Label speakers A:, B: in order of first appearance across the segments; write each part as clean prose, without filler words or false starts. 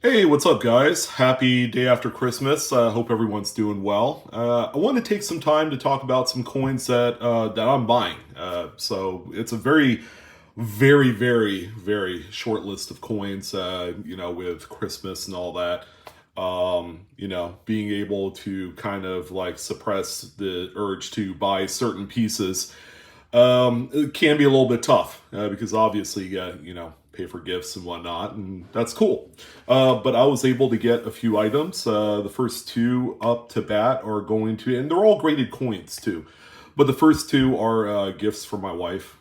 A: Hey, what's up, guys? Happy day after Christmas. Hope everyone's doing well. I want to take some time to talk about some coins that I'm buying. So it's a very short list of coins. With Christmas and all that. Being able to kind of like suppress the urge to buy certain pieces it can be a little bit tough because obviously pay for gifts and whatnot, and that's cool. But I was able to get a few items. The first two up to bat are going to, and they're all graded coins too. But the first two are gifts for my wife.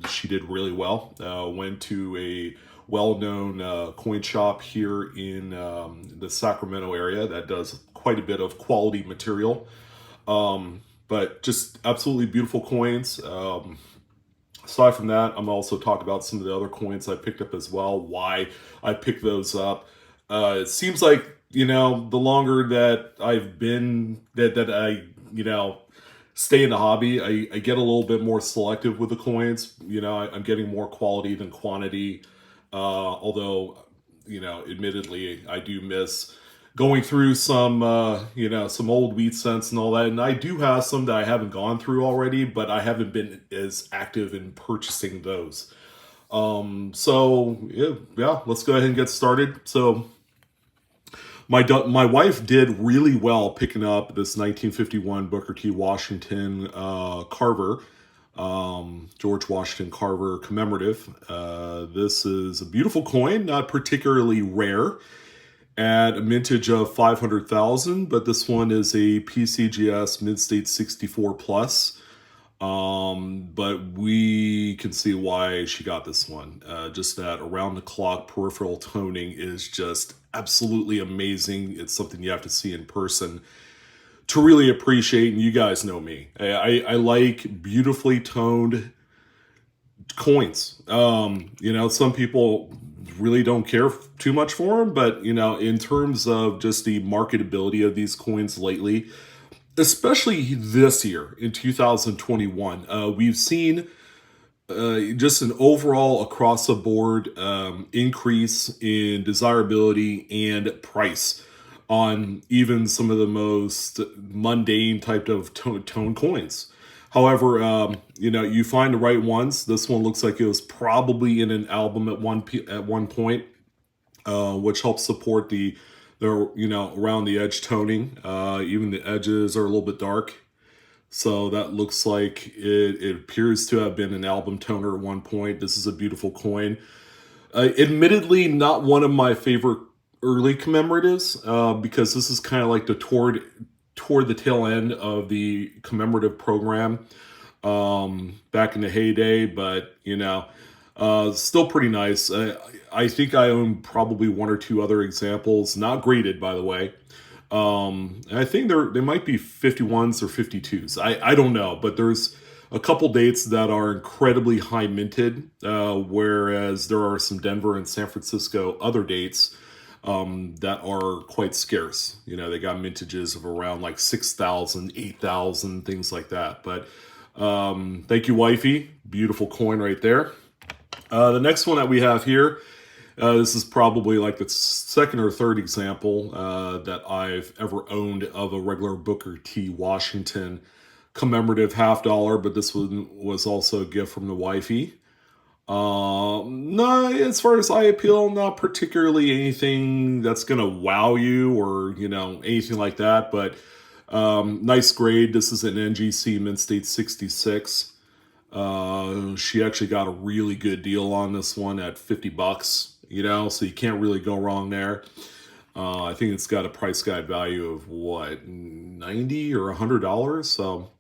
A: She did really well. Went to a well-known coin shop here in the Sacramento area that does quite a bit of quality material. But just absolutely beautiful coins. Aside from that, I'm also talking about some of the other coins I picked up as well, why I picked those up. It seems like, the longer that I've been, that I, stay in the hobby, I get a little bit more selective with the coins. I'm getting more quality than quantity. Although, admittedly, I do miss going through some old wheat cents and all that. And I do have some that I haven't gone through already, but I haven't been as active in purchasing those. So let's go ahead and get started. So my wife did really well picking up this 1951 Booker T. Washington Carver, George Washington Carver commemorative. This is a beautiful coin, not particularly rare, at a mintage of 500,000, but this one is a PCGS Mid-State 64 plus. But we can see why she got this one. Just that around-the-clock peripheral toning is just absolutely amazing. It's something you have to see in person to really appreciate, and you guys know me. I like beautifully toned coins. Some people really don't care too much for them, but in terms of just the marketability of these coins lately, especially this year in 2021, we've seen just an overall across the board increase in desirability and price on even some of the most mundane type of tone coins. However, you find the right ones. This one looks like it was probably in an album at one point, which helps support the around the edge toning. Even the edges are a little bit dark, so that looks like it appears to have been an album toner at one point. This is a beautiful coin. Admittedly, not one of my favorite early commemoratives because this is kind of like toward the tail end of the commemorative program back in the heyday, but still pretty nice. I think I own probably one or two other examples, not graded by the way. And I think they might be 51s or 52s. I don't know, but there's a couple dates that are incredibly high minted, whereas there are some Denver and San Francisco other dates that are quite scarce. They got mintages of around like 6,000, 8,000, things like that. But thank you, wifey. Beautiful coin right there. The next one that we have here, this is probably like the second or third example that I've ever owned of a regular Booker T. Washington commemorative $50, but this one was also a gift from the wifey. No, as far as eye appeal, not particularly anything that's gonna wow you or anything like that. But nice grade. This is an NGC Mint State 66. She actually got a really good deal on this one at $50. So you can't really go wrong there. I think it's got a price guide value of what, $90 or $100. So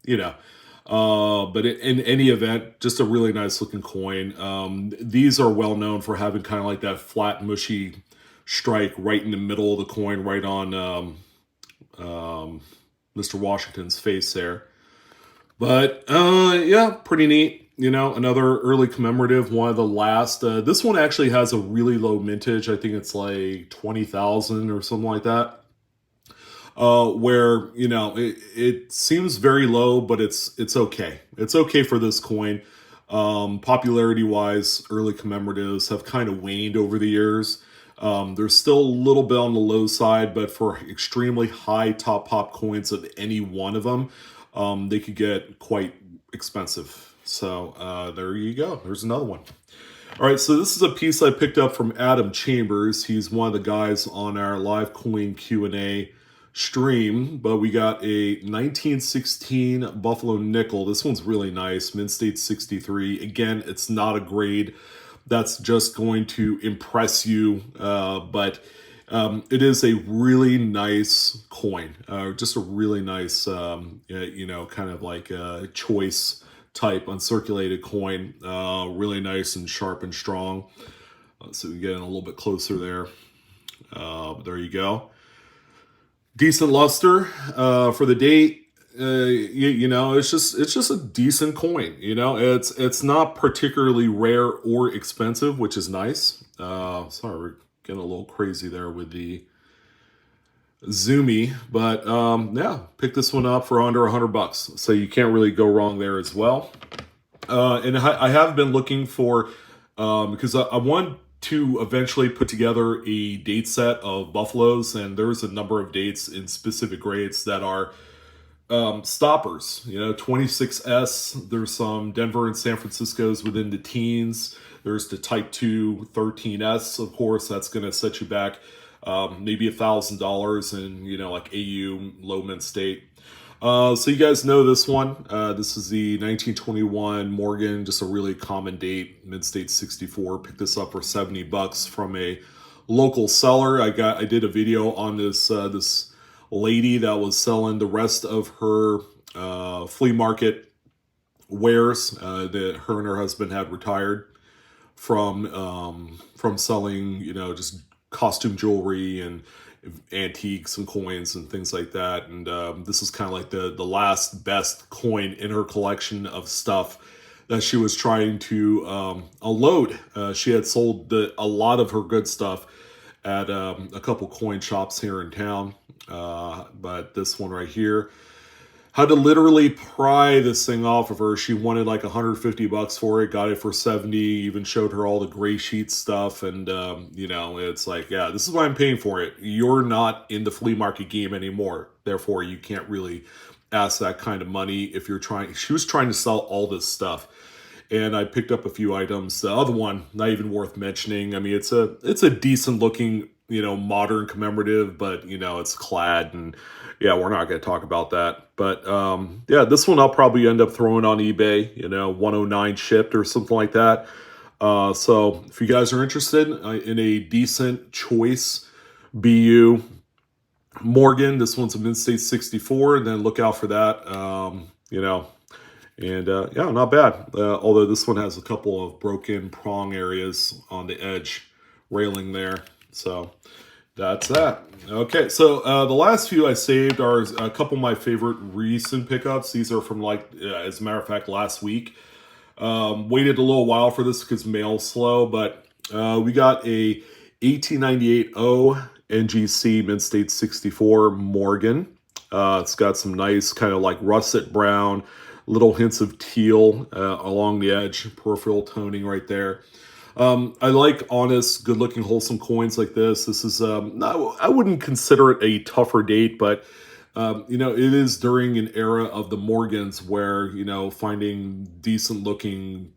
A: but in any event, just a really nice looking coin. These are well known for having kind of like that flat, mushy strike right in the middle of the coin, right on Mr. Washington's face there. But yeah, pretty neat. Another early commemorative, one of the last. This one actually has a really low mintage. I think it's like 20,000 or something like that. Where it seems very low, but it's okay. It's okay for this coin. Popularity wise, early commemoratives have kind of waned over the years. They're still a little bit on the low side, but for extremely high top pop coins of any one of them, they could get quite expensive. So there you go. There's another one. All right, so this is a piece I picked up from Adam Chambers. He's one of the guys on our live coin Q&A stream, but we got a 1916 Buffalo nickel. This one's really nice, mint state 63. Again, it's not a grade that's just going to impress you, but it is a really nice coin, just a really nice, kind of like a choice type uncirculated coin, really nice and sharp and strong. So we get in a little bit closer there. There you go. Decent luster for the date. It's just a decent coin. It's not particularly rare or expensive, which is nice. Sorry, we're getting a little crazy there with the zoomy, but yeah, pick this one up for under $100, so you can't really go wrong there as well. And I have been looking for because I want to eventually put together a date set of buffaloes, and there's a number of dates in specific grades that are stoppers. 26S, there's some Denver and San Francisco's within the teens. There's the Type 2 13S, of course, that's going to set you back maybe $1,000 in, like AU, low mint state. So you guys know this one. This is the 1921 Morgan, just a really common date, mint state 64. Picked this up for $70 from a local seller. I did a video on this this lady that was selling the rest of her flea market wares that her and her husband had retired from selling, just costume jewelry and antiques and coins and things like that. And this is kind of like the last best coin in her collection of stuff that she was trying to unload. She had sold a lot of her good stuff at a couple coin shops here in town. But this one right here, had to literally pry this thing off of her. She wanted like $150 for it, got it for 70, even showed her all the gray sheet stuff. And, it's like, yeah, this is why I'm paying for it. You're not in the flea market game anymore. Therefore, you can't really ask that kind of money if you're trying. She was trying to sell all this stuff. And I picked up a few items. The other one, not even worth mentioning. I mean, it's a decent looking, modern commemorative, but, it's clad, and yeah, we're not going to talk about that. But yeah, this one I'll probably end up throwing on eBay, 109 shipped or something like that. So if you guys are interested in a decent choice BU Morgan, this one's a mint state 64, and then look out for that, and yeah, not bad. Although this one has a couple of broken prong areas on the edge railing there. So that's that. Okay, so the last few I saved are a couple of my favorite recent pickups. These are from as a matter of fact, last week. Waited a little while for this because mail's slow, but we got a 1898 NGC mint state 64 Morgan. It's got some nice kind of like russet brown, little hints of teal along the edge, peripheral toning right there. I like honest, good-looking, wholesome coins like this. This is, I wouldn't consider it a tougher date, but, it is during an era of the Morgans where, finding decent-looking,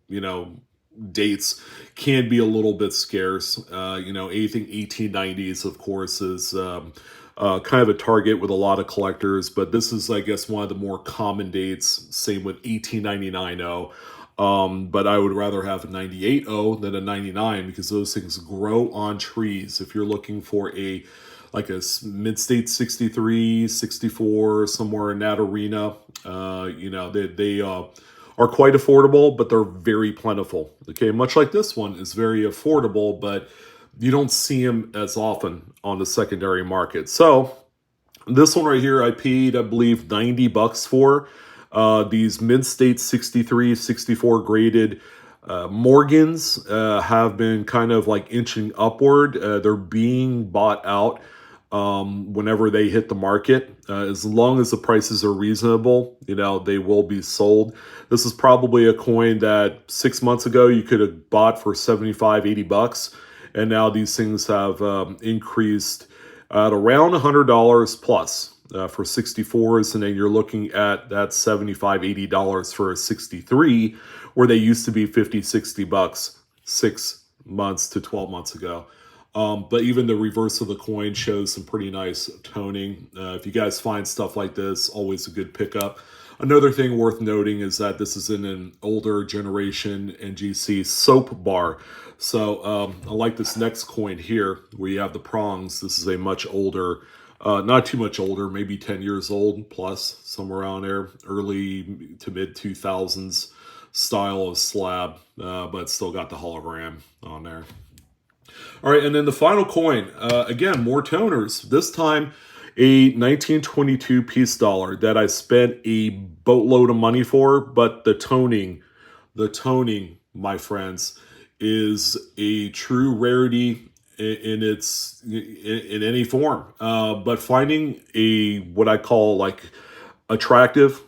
A: dates can be a little bit scarce. Anything 1890s, of course, is kind of a target with a lot of collectors, but this is, I guess, one of the more common dates. Same with 1899 but I would rather have a 98 than a 99 because those things grow on trees. If you're looking for a mint state 63, 64, somewhere in that arena, they are quite affordable, but they're very plentiful. Okay, much like this one is very affordable, but you don't see them as often on the secondary market. So this one right here, I paid, I believe, $90 for. These mint state 63, 64 graded Morgans have been kind of like inching upward. They're being bought out whenever they hit the market. As long as the prices are reasonable, they will be sold. This is probably a coin that 6 months ago you could have bought for $75, $80. and now these things have increased at around $100 plus for 64s, and then you're looking at that $75, $80 for a 63, where they used to be 50, 60 bucks 6 months to 12 months ago. But even the reverse of the coin shows some pretty nice toning. If you guys find stuff like this, always a good pickup. Another thing worth noting is that this is in an older generation NGC soap bar. So I like this next coin here where you have the prongs. This is a much older, not too much older, maybe 10 years old plus, somewhere around there, early to mid 2000s style of slab, but still got the hologram on there. All right, and then the final coin, again, more toners. This time, a 1922 piece dollar that I spent a boatload of money for, but the toning, my friends, is a true rarity in any form. But finding a what I call like attractive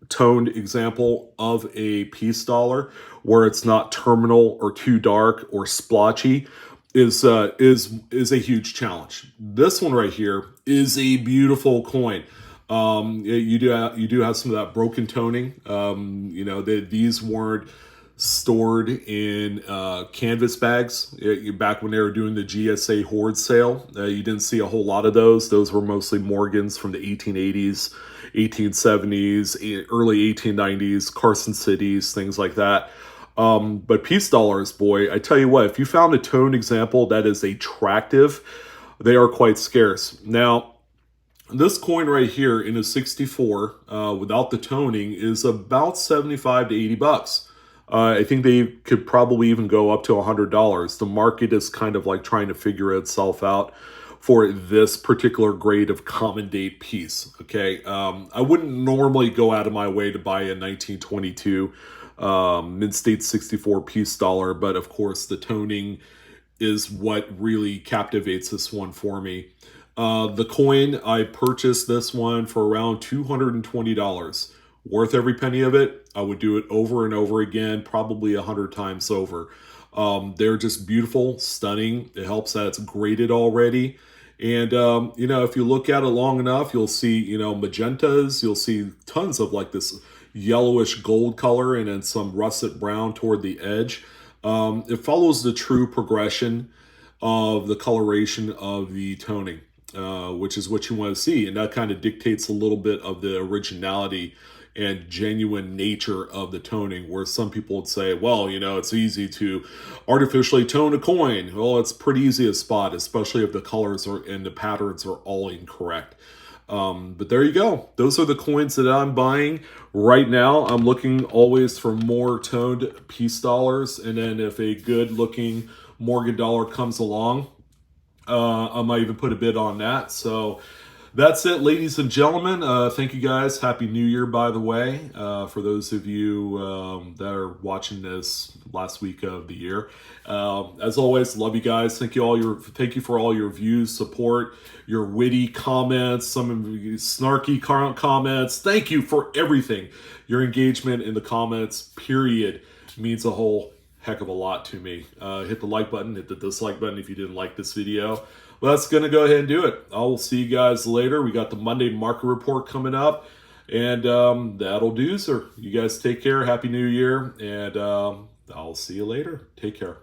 A: toned example of a piece dollar where it's not terminal or too dark or splotchy is a huge challenge. This one right here is a beautiful coin. You do have some of that broken toning. These weren't stored in canvas bags back when they were doing the GSA hoard sale. You didn't see a whole lot of those. Those were mostly Morgans from the 1880s, 1870s, early 1890s, Carson Cities, things like that. But piece dollars, boy, I tell you what, if you found a toned example that is attractive, they are quite scarce. Now, this coin right here in a 64, without the toning, is about 75 to 80 bucks. I think they could probably even go up to $100. The market is kind of like trying to figure itself out for this particular grade of common date piece, okay? I wouldn't normally go out of my way to buy a 1922 mid-state 64 piece dollar, but of course the toning is what really captivates this one for me. The coin, I purchased this one for around $220. Worth every penny of it. I would do it over and over again, probably 100 times over. They're just beautiful, stunning. It helps that it's graded already. And, if you look at it long enough, you'll see, magentas, you'll see tons of like this yellowish gold color and then some russet brown toward the edge. It follows the true progression of the coloration of the toning, which is what you want to see. And that kind of dictates a little bit of the originality and genuine nature of the toning, where some people would say, well, it's easy to artificially tone a coin. Well, it's pretty easy to spot, especially if the colors and the patterns are all incorrect. But there you go. Those are the coins that I'm buying right now. I'm looking always for more toned piece dollars. And then if a good looking Morgan dollar comes along, I might even put a bid on that. So that's it, ladies and gentlemen. Thank you guys. Happy New Year, by the way, for those of you that are watching this last week of the year. As always, love you guys. Thank you for all your views, support, your witty comments, some of you snarky comments. Thank you for everything. Your engagement in the comments, period, means a whole heck of a lot to me. Hit the like button, hit the dislike button if you didn't like this video. Well, that's going to go ahead and do it. I will see you guys later. We got the Monday market report coming up, and that'll do, sir. You guys take care. Happy New Year, and I'll see you later. Take care.